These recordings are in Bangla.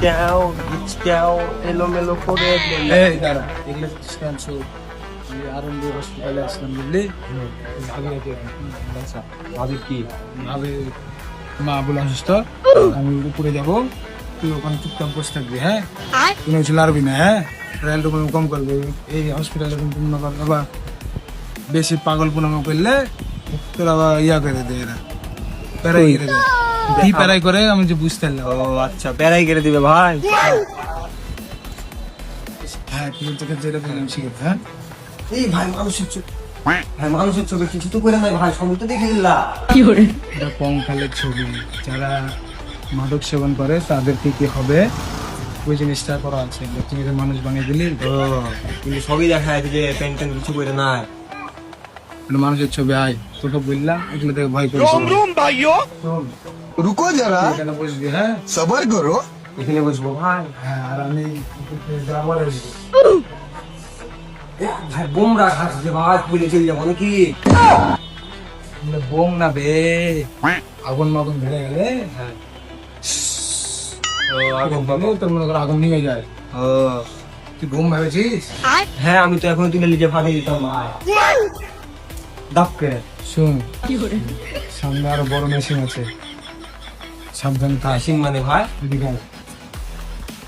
ট্যাও ট্যাও এলোমেলো করে এই দাঁড়া, এগুলো ডিস্টেন্স আরম্ভ হসপিটালে আসলাম বুঝলি, ভাবি নাকি আচ্ছা ভাবি কি ভাবি মা বলে অসুস্থ, আমি উপরে যাবো, তুই ওখানে চুপচাপ বসে থাকবি, হ্যাঁ কোনো কিছু লাড়বি না, হ্যাঁ রেন্টু কোনো কম করবে, এই হসপিটালে কিন্তু মনে কর আবার বেশি পাগল পুনামো করলে তোর আবার ইয়া করে দেয় এরা, প্যারাই করে দেয়, কি প্যারাই করে আমি যে বুঝতে পারলাম। ও আচ্ছা প্যারাই কেটে দিবে ভাই। হ্যাঁ তুই তোকে যেটা বললাম শিখে, হ্যাঁ এই ভাই মানুষের চোখ, ভাই মানুষের চোখে কিছু তো করে নাই ভাই, সবই তো দেখে দিলা। এটা কঙ্কালের ছবি, যারা মাদক সেবন করে তাদের কি কি হবে ওই জিনিসটা করা আছে, তুমি যে মানুষ বানিয়ে দিলি, ও কিন্তু সবই দেখা যাচ্ছে যে পেন টেন কিছু করে নাই। এটা মানুষের ছবি, আয় তোকে বললাম এগুলো থেকে ভয় করিস না। শোন, रुको जरा তুই এখানে বসবি, হ্যাঁ सबर करो। এখানে বসবো ভাই। হ্যাঁ আর আমি যাবার আসবো। ভাই বোমরা খাচ্ছে ভাই, পুলিশ চলে যাবো নাকি? বলে, বোম না বে, আগুন মাগুন ধরে গেলে, হ্যাঁ আগুন পাবো তোর মনে করো আগুন নিয়ে যায়, ও তুই বোম ভেবেছিস? হ্যাঁ আমি তো এখন তুলে নিজে ফাটিয়ে দিতাম ভাই, দাপ করে। শোন, সামনে আরো বড় মেশিন আছে, সাবধান থাক। আসিন মানে ভাই এদিকে আয়।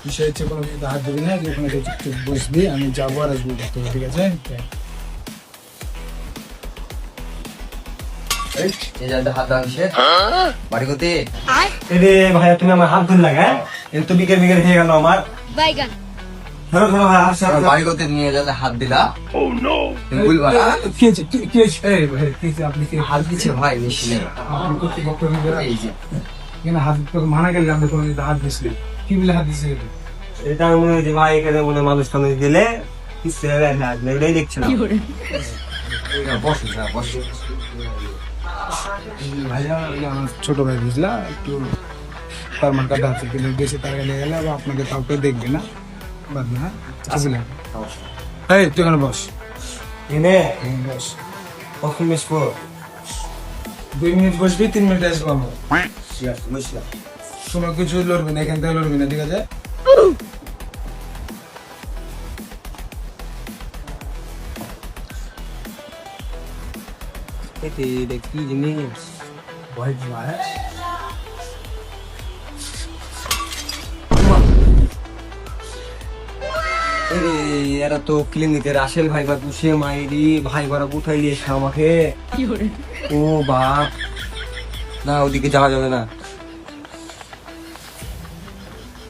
বিষয় হচ্ছে কোনো কিছু হাত দিবি না, যে ওখানে চুপচাপ বসবি, আমি যাবো আর আসবো ডাক্তার, ঠিক আছে? এরে ভাইয়া তুমি আমার হাত ধরলা, হ্যাঁ এই তো বিকেল বিকেল হয়ে গেল আমার। বাইগান ধরো ধরো ভাই, আসো, আসো। বাড়ি করতে নিয়ে যাতে হাত দিলা তুমি বলবা না? কি হয়েছে? কি হয়েছে? এই ভাই, কি হয়েছে? আপনি কি হাত দিচ্ছে ভাই মেশিনে আপনি কর্তৃপক্ষ নিজেরা এই যে এখানে হাত দিতে মানা গেলে আপনি কোনো হাত দিয়েছিলেন, কি বলে হাত দিয়েছিলেন? এটা আমি মনে হচ্ছে ভাই এখানে মনে হয় মানুষ টানুষ গেলে কিছু হবে না, এটাই দেখছিলাম। বসে না বসে ভাইয়া ওই আমার ছোট ভাই বুঝলা, একটু তার মার কাটা আছে, কিন্তু বেশি টাকা নিয়ে গেলে আবার আপনাকে কাউকে দেখবে না, বাদ না, হ্যাঁ বুঝলেন? এই তুই এখানে বস, এনে এখানে বস, কখন বসবো? 2 মিনিট বসবি, 3 মিনিট আসবো আমরা। ঠিক আছে, বসলাম। কোনো কিছু লড়বি না, এখান থেকে লড়বি না, ঠিক আছে? এটা কি জিনিস? ভয় কি হয়? এরে এরা তো ক্লিনিকের আসেল ভাই বা পুষে মাইরি ভাই করা কোথায় দিয়েছে আমাকে। ও বাপ, না ওদিকে যাওয়া যাবে না।